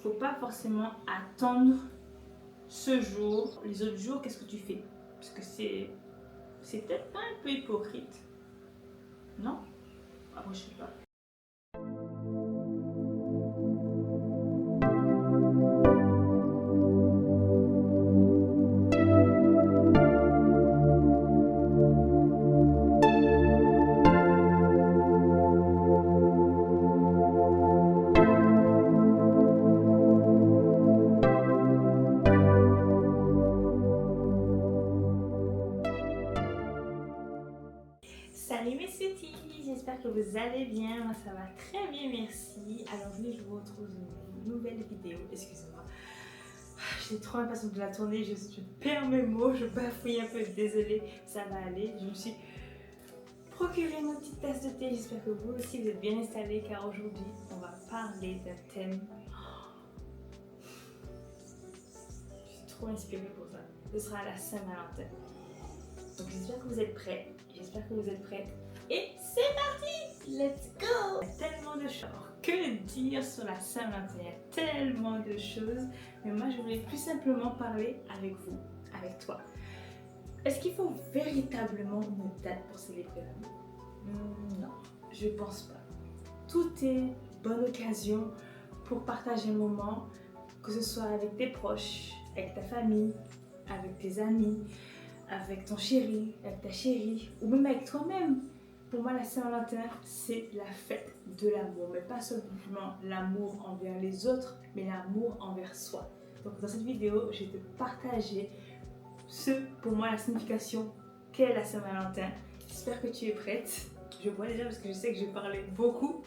faut pas forcément attendre ce jour. Les autres jours, qu'est-ce que tu fais? Parce que c'est peut-être pas un peu hypocrite, non? Ah, moi je sais pas. Salut mes sweeties, j'espère que vous allez bien, moi ça va très bien merci. Alors je vous retrouve dans une nouvelle vidéo, excusez-moi. J'étais trop impatiente de la tourner, je perds mes mots, je bafouille un peu, désolée, ça va aller. Je me suis procuré ma petite tasse de thé, j'espère que vous aussi vous êtes bien installés car aujourd'hui on va parler d'un thème. Je suis trop inspirée pour ça, ce sera la Saint-Valentin. Donc j'espère que vous êtes prêts. J'espère que vous êtes prêtes. Et c'est parti! Let's go! Il y a tellement de choses. Que dire sur la Saint-Valentin? Il y a tellement de choses. Mais moi, je voulais plus simplement parler avec vous, avec toi. Est-ce qu'il faut véritablement une date pour célébrer l'amour? Non, je pense pas. Tout est bonne occasion pour partager un moment, que ce soit avec tes proches, avec ta famille, avec tes amis, avec ton chéri, avec ta chérie, ou même avec toi-même. Pour moi, la Saint-Valentin, c'est la fête de l'amour, mais pas seulement l'amour envers les autres, mais l'amour envers soi. Donc dans cette vidéo, je vais te partager pour moi, la signification qu'est la Saint-Valentin. J'espère que tu es prête. Je vois déjà parce que je sais que j'ai parlé beaucoup.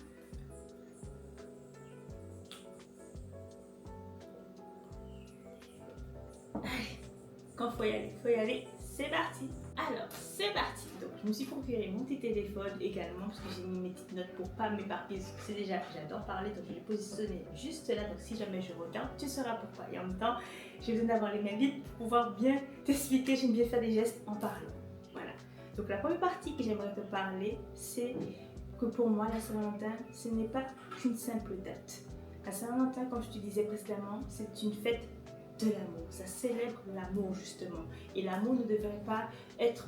Allez, quand faut y aller, c'est parti. Alors, c'est parti. Donc, je me suis procuré mon petit téléphone également parce que j'ai mis mes petites notes pour pas m'éparpiller. Parce que c'est déjà, j'adore parler, donc je l'ai positionné juste là. Donc, si jamais je regarde, tu sauras pourquoi. Et en même temps, j'ai besoin d'avoir les mains vides pour pouvoir bien t'expliquer. J'aime bien faire des gestes en parlant. Voilà. Donc, la première partie que j'aimerais te parler, c'est que pour moi, la Saint-Valentin, ce n'est pas qu'une simple date. La Saint-Valentin, comme je te disais précédemment, c'est une fête de l'amour, ça célèbre l'amour justement. Et l'amour ne devrait pas être,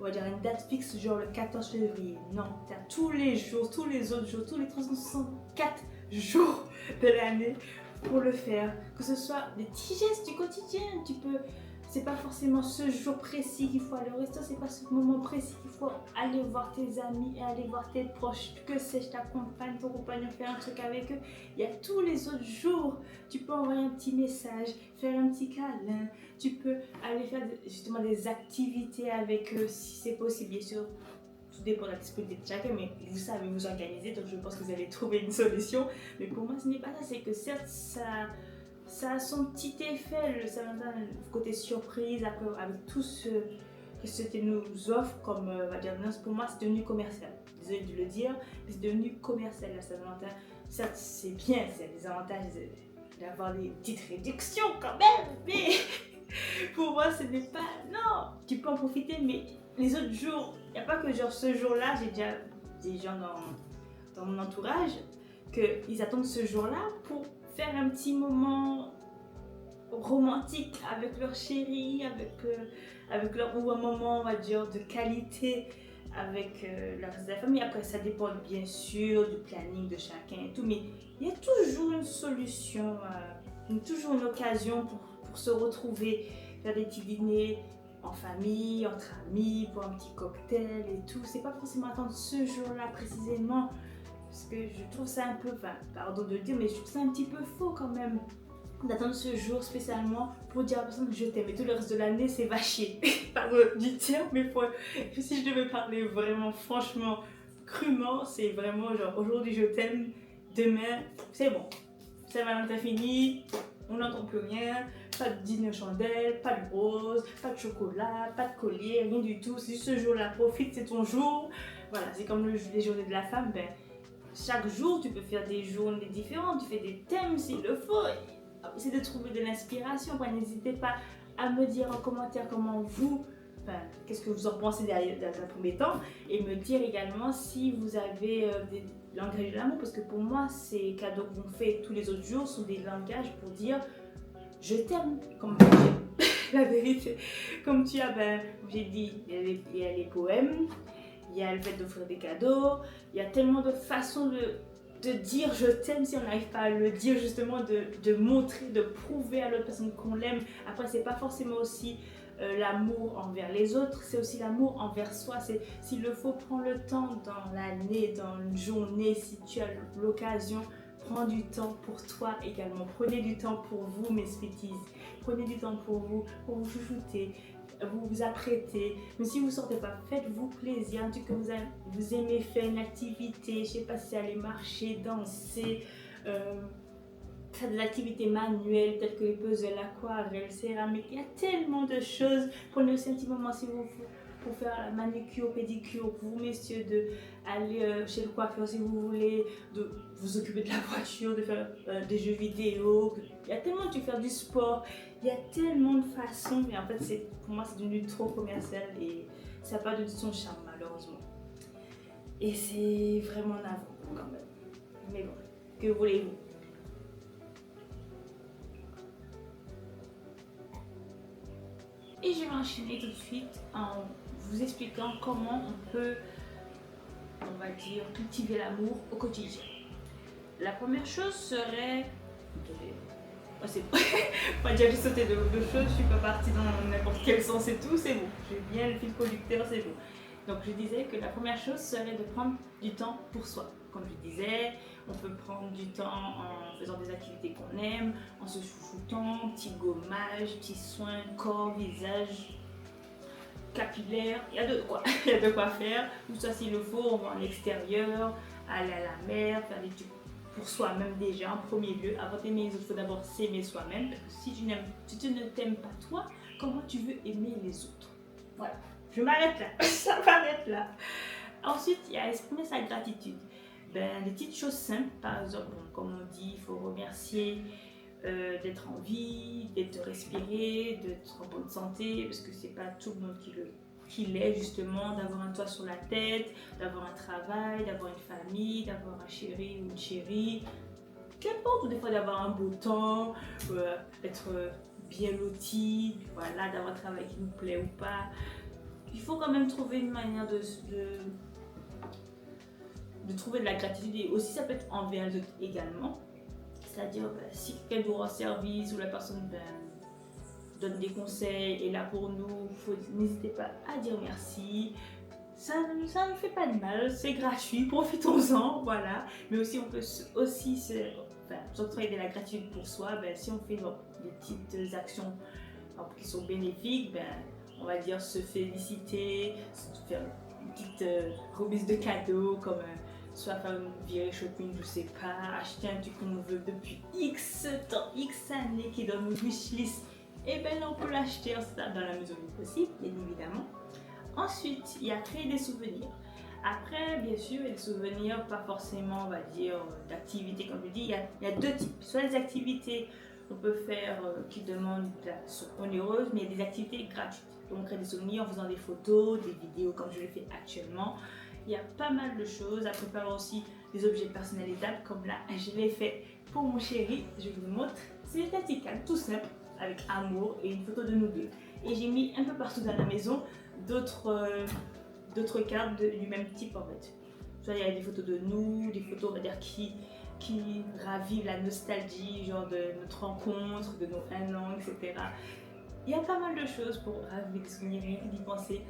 on va dire, une date fixe, genre le 14 février. Non, tu as tous les jours, tous les autres jours, tous les 364 jours de l'année pour le faire. Que ce soit des petits gestes du quotidien, tu peux. C'est pas forcément ce jour précis qu'il faut aller au resto, c'est pas ce moment précis qu'il faut aller voir tes amis et aller voir tes proches. Que sais-je, ta compagne, ton compagnon, faire un truc avec eux. Il y a tous les autres jours. Tu peux envoyer un petit message, faire un petit câlin. Tu peux aller faire justement des activités avec eux si c'est possible, bien sûr. Tout dépend de la disponibilité de chacun, mais vous savez vous organiser, donc je pense que vous allez trouver une solution. Mais pour moi, ce n'est pas ça, c'est que certes, ça a son petit effet, le Saint-Valentin, le côté surprise, après, avec tout ce que c'était nous offre comme, on va dire, non, pour moi, c'est devenu commercial. Désolée de le dire, mais c'est devenu commercial, la Saint-Valentin. Certes, c'est bien, c'est des avantages d'avoir des petites réductions quand même, mais pour moi, ce n'est pas... Non, tu peux en profiter, mais les autres jours, il n'y a pas que genre ce jour-là, j'ai déjà des gens dans mon entourage, qu'ils attendent ce jour-là pour faire un petit moment romantique avec leur chérie, avec leur, ou un moment, on va dire, de qualité avec le reste de la famille. Après, ça dépend bien sûr du planning de chacun et tout, mais il y a toujours une solution, toujours une occasion pour se retrouver, faire des petits dîners en famille, entre amis, pour un petit cocktail et tout. C'est pas forcément attendre ce jour-là précisément, parce que je trouve ça un peu, enfin, pardon de le dire, mais je trouve ça un petit peu faux quand même d'attendre ce jour spécialement pour dire à la personne que je t'aime, et tout le reste de l'année c'est va chier. Pardon du terme, mais si je devais parler vraiment franchement, crûment, c'est vraiment genre aujourd'hui je t'aime, demain c'est bon, Saint-Valentin fini, on n'entend plus rien, pas de dîner aux chandelles, pas de rose, pas de chocolat, pas de collier, rien du tout. C'est juste ce jour-là, profite, c'est ton jour. Voilà, c'est comme les journées de la femme, ben, chaque jour tu peux faire des journées différentes, tu fais des thèmes s'il le faut. Essayez de trouver de l'inspiration. N'hésitez pas à me dire en commentaire comment vous, qu'est-ce que vous en pensez dans un premier temps, et me dire également si vous avez langage de l'amour, parce que pour moi, ces cadeaux qu'on fait tous les autres jours sont des langages pour dire je t'aime, comme la vérité. Comme tu as, j'ai dit, il y a les poèmes, il y a le fait d'offrir des cadeaux, il y a tellement de façons de dire je t'aime si on n'arrive pas à le dire, justement, de montrer, de prouver à l'autre personne qu'on l'aime. Après, c'est pas forcément aussi l'amour envers les autres, c'est aussi l'amour envers soi. C'est s'il le faut, prendre le temps dans l'année, dans une journée, si tu as l'occasion, prends du temps pour toi également. Prenez du temps pour vous, mes sweeties. Prenez du temps pour vous chouchouter, vous apprêter. Mais si vous ne sortez pas, faites-vous plaisir. Un truc que vous aimez faire, une activité, je ne sais pas si aller marcher, danser, faire des activités manuelles, telles que les puzzles, l'aquarelle, céramique. Il y a tellement de choses. Prenez aussi un petit moment si vous pour faire la manicure, pédicure, pour vous messieurs, de aller chez le coiffeur si vous voulez, de vous occuper de la voiture, de faire des jeux vidéo. Il y a tellement de faire du sport, il y a tellement de façons, mais en fait pour moi c'est devenu trop commercial et ça n'a pas de son charme malheureusement. Et c'est vraiment navrant quand même. Mais bon, que voulez-vous? Et je vais enchaîner tout de suite en vous expliquant comment on peut, on va dire, cultiver l'amour au quotidien. La première chose serait... Oh, c'est pas dire que j'ai sauté de choses, je suis pas partie dans n'importe quel sens et tout, c'est bon. J'ai bien le fil conducteur, c'est bon. Donc je disais que la première chose serait de prendre du temps pour soi. Comme je disais, on peut prendre du temps en faisant des activités qu'on aime, en se chouchoutant, petit gommage, petits soins, corps, visage, capillaire, il y a de quoi faire. Ou ça s'il le faut, on va en extérieur, aller à la mer, faire des trucs pour soi-même déjà en premier lieu. Avant d'aimer les autres, il faut d'abord s'aimer soi-même. Parce que si tu ne t'aimes pas toi, comment tu veux aimer les autres? Voilà, je m'arrête là, ça m'arrête là. Ensuite, il y a exprimer sa gratitude. Des petites choses simples, par exemple, comme on dit, il faut remercier d'être en vie, d'être respiré, d'être en bonne santé, parce que c'est pas tout le monde qui l'est justement, d'avoir un toit sur la tête, d'avoir un travail, d'avoir une famille, d'avoir un chéri ou une chérie, qu'importe, ou des fois d'avoir un beau temps, être bien loti, voilà, d'avoir un travail qui nous plaît ou pas. Il faut quand même trouver une manière de trouver de la gratitude, et aussi ça peut être envers les autres également. C'est-à-dire si quelqu'un nous rend service ou la personne donne des conseils, est là pour nous, n'hésitez pas à dire merci. Ça ne fait pas de mal, c'est gratuit, profitons-en, voilà. Mais aussi on peut aussi s'octroyer de la gratitude pour soi, si on fait des petites actions qui sont bénéfiques, on va dire se féliciter, se faire une petite remise de cadeaux, comme soit faire une virée shopping, je sais pas, acheter un truc qu'on veut depuis X temps, X années, qui est dans nos wishlist, et là on peut l'acheter dans la mesure du possible, bien évidemment. Ensuite, il y a créer des souvenirs. Après, bien sûr, il y a des souvenirs, pas forcément, on va dire, d'activités, comme je dis, il y a deux types. Soit des activités qu'on peut faire qui demandent onéreuse, mais il y a des activités gratuites. Donc, on crée des souvenirs en faisant des photos, des vidéos, comme je le fais actuellement. Il y a pas mal de choses. À préparer aussi des objets personnalisables, comme là, je l'ai fait pour mon chéri. Je vous le montre. C'est un petit cadre tout simple, avec amour et une photo de nous deux. Et j'ai mis un peu partout dans la maison d'autres cartes du même type en fait. Soit il y a des photos de nous, des photos on va dire qui ravivent la nostalgie, genre de notre rencontre, de nos 1 an, etc. Il y a pas mal de choses pour raviver des souvenirs, rien que d'y penser.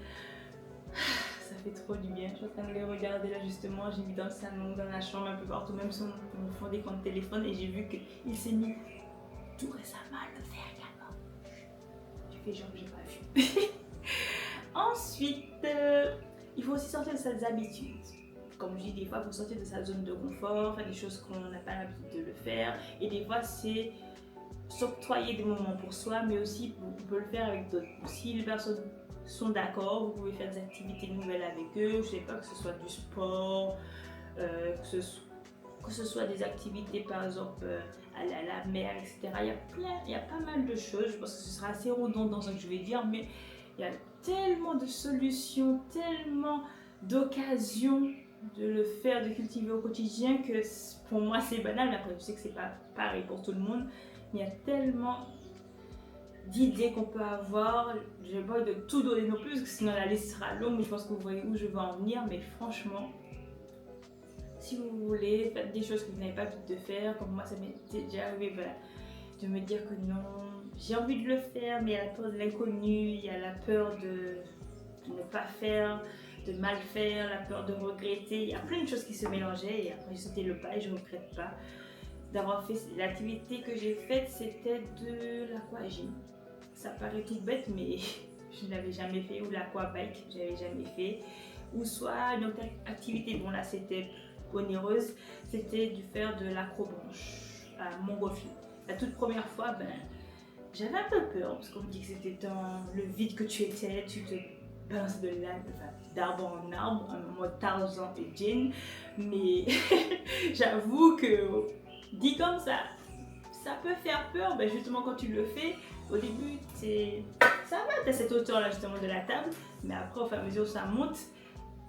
Ça fait trop du bien. Je suis en train de les regarder là justement. J'ai mis dans le salon, dans la chambre, un peu partout, même sur mon fond d'écran de téléphone, et j'ai vu qu'il s'est mis tout récemment à le faire également. Je fais genre que j'ai pas vu. Ensuite, il faut aussi sortir de ses habitudes. Comme je dis, des fois, il faut sortir de sa zone de confort, faire des choses qu'on n'a pas l'habitude de le faire. Et des fois, c'est s'octroyer des moments pour soi, mais aussi, on peut le faire avec d'autres. Si les personnes sont d'accord, vous pouvez faire des activités nouvelles avec eux. Je ne sais pas, que ce soit du sport, que ce soit des activités, par exemple, aller à la mer, etc. Il y a pas mal de choses. Je pense que ce sera assez redondant dans ce que je vais dire, mais il y a tellement de solutions, tellement d'occasions de le faire, de cultiver au quotidien, que pour moi c'est banal, mais après je sais que c'est pas pareil pour tout le monde. Il y a tellement d'idées qu'on peut avoir. Je n'ai pas envie de tout donner non plus, parce que sinon la liste sera longue, mais je pense que vous voyez où je veux en venir. Mais franchement, si vous voulez, faites des choses que vous n'avez pas envie de faire, comme moi ça m'était déjà arrivé, voilà, de me dire que non, j'ai envie de le faire, mais il y a la peur de l'inconnu, il y a la peur de ne pas faire, de mal faire, la peur de regretter. Il y a plein de choses qui se mélangeaient et après j'ai sauté le pas et je ne regrette pas d'avoir fait l'activité que j'ai faite. C'était de l'aquagym. Ça paraît tout bête, mais je ne l'avais jamais fait, ou l'aquabike, je n'avais jamais fait, ou soit une autre activité, bon là c'était onéreuse, c'était de faire de l'acrobranche à Montgolfier. La toute première fois, j'avais un peu peur parce qu'on me dit que c'était dans le vide que tu étais, tu te balances d'arbre en arbre, en mode Tarzan et Jane, mais j'avoue que dit comme ça peut faire peur. Justement quand tu le fais, au début ça va, t'as cette hauteur là justement de la table, mais après au fur et à mesure ça monte.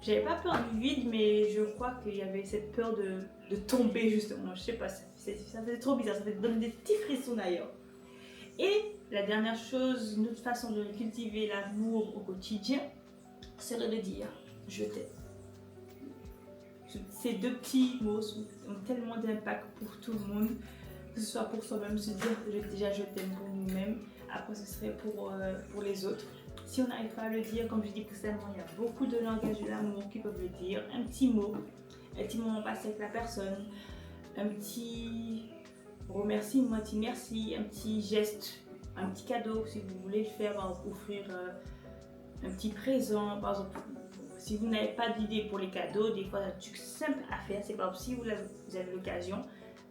J'avais pas peur du vide, mais je crois qu'il y avait cette peur de tomber justement. Je sais pas, ça fait trop bizarre, ça fait donner des petits frissons d'ailleurs. Et la dernière chose, une autre façon de cultiver l'amour au quotidien, serait de dire je t'aime. Ces deux petits mots ont tellement d'impact pour tout le monde, que ce soit pour soi-même, se dire déjà je t'aime pour nous-mêmes, après ce serait pour les autres. Si on n'arrive pas à le dire, comme je dis précédemment, il y a beaucoup de langages de l'amour qui peuvent le dire. Un petit moment passé avec la personne, un petit remerciement, un petit merci, un petit geste, un petit cadeau si vous voulez le faire, offrir un petit présent. Par exemple, si vous n'avez pas d'idée pour les cadeaux, des fois c'est un truc simple à faire. C'est par exemple, si vous avez l'occasion,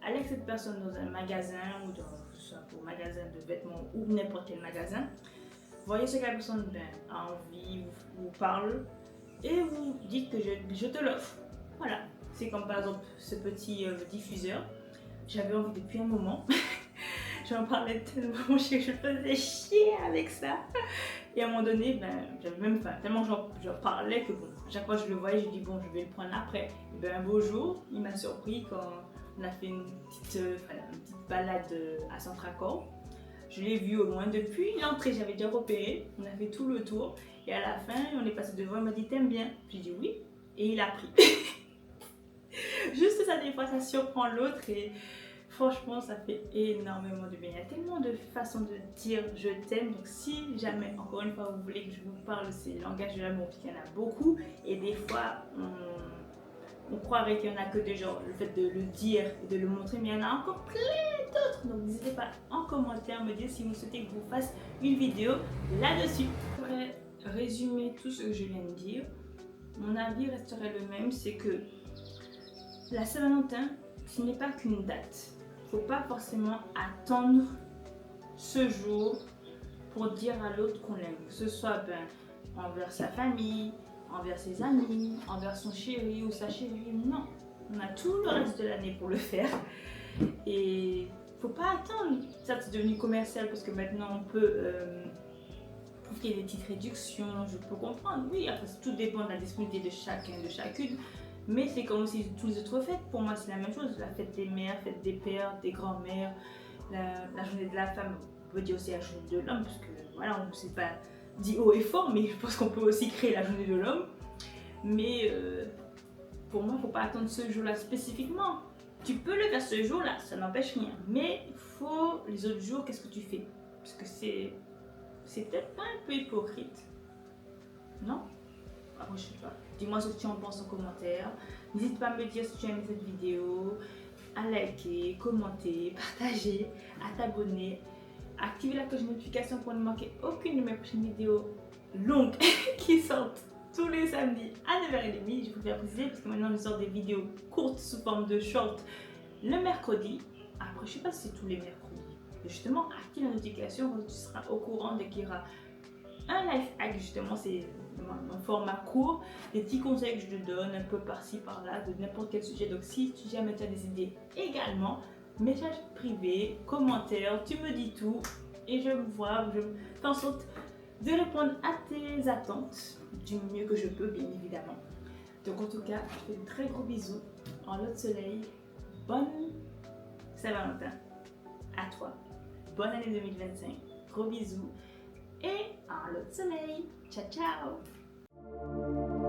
allez avec cette personne dans un magasin, ou que ce soit pour un magasin de vêtements ou n'importe quel magasin. Voyez ce que la personne a envie, vous parle et vous dites que je te l'offre. Voilà, c'est comme par exemple ce petit diffuseur. J'avais envie depuis un moment. J'en parlais tellement, je faisais chier avec ça. Et à un moment donné, j'avais même faim. Tellement j'en parlais que bon, à chaque fois que je le voyais, je dis bon, je vais le prendre après. Et un beau jour, il m'a surpris quand on a fait une petite balade à Centracor. Je l'ai vu au loin depuis l'entrée, j'avais déjà repéré. On a fait tout le tour et à la fin, on est passé devant, il m'a dit t'aimes bien? J'ai dit oui et il a pris. Juste ça, des fois, ça surprend l'autre et franchement, ça fait énormément de bien. Il y a tellement de façons de dire je t'aime. Donc si jamais, encore une fois, vous voulez que je vous parle de ces langages de l'amour, parce qu'il y en a beaucoup et des fois, on croirait qu'il n'y en a que deux, genre le fait de le dire et de le montrer, mais il y en a encore plein d'autres. Donc n'hésitez pas en commentaire à me dire si vous souhaitez que je vous fasse une vidéo là-dessus. Pour résumer tout ce que je viens de dire, mon avis resterait le même, c'est que la Saint-Valentin, ce n'est pas qu'une date. Il ne faut pas forcément attendre ce jour pour dire à l'autre qu'on l'aime, que ce soit envers sa famille, envers ses amis, envers son chéri ou sa chérie. Non, on a tout le reste de l'année pour le faire. Et faut pas attendre. Ça, c'est devenu commercial parce que maintenant on peut profiter des petites réductions. Je peux comprendre, oui, après tout dépend de la disponibilité de chacun, de chacune. Mais c'est comme aussi tous les autres fêtes. Pour moi, c'est la même chose. La fête des mères, fête des pères, des grands-mères, la journée de la femme. On peut dire aussi la journée de l'homme parce que voilà, on ne sait pas dit haut et fort, mais je pense qu'on peut aussi créer la journée de l'homme. Mais pour moi, il ne faut pas attendre ce jour-là spécifiquement. Tu peux le faire ce jour-là, ça n'empêche rien. Mais il faut les autres jours, qu'est-ce que tu fais? Parce que c'est peut-être pas un peu hypocrite. Non? Après, je sais pas. Dis-moi ce que tu en penses en commentaire. N'hésite pas à me dire si tu as aimé cette vidéo, à liker, commenter, partager, à t'abonner. Activez la cloche de notification pour ne manquer aucune de mes prochaines vidéos longues qui sortent tous les samedis à 9h30. Je préfère préciser parce que maintenant je sors des vidéos courtes sous forme de short le mercredi. Après, je sais pas si c'est tous les mercredis. Mais justement, active la notification, tu seras au courant dès qu'il y aura un life hack. Justement, c'est un format court, des petits conseils que je te donne un peu par-ci par-là de n'importe quel sujet. Donc si tu jamais tu as des idées également, message privé, commentaire, tu me dis tout et je fais en sorte de répondre à tes attentes du mieux que je peux, bien évidemment. Donc en tout cas, je fais de très gros bisous en lot de soleil. Bonne Saint-Valentin à toi. Bonne année 2025. Gros bisous et en lot de soleil. Ciao ciao.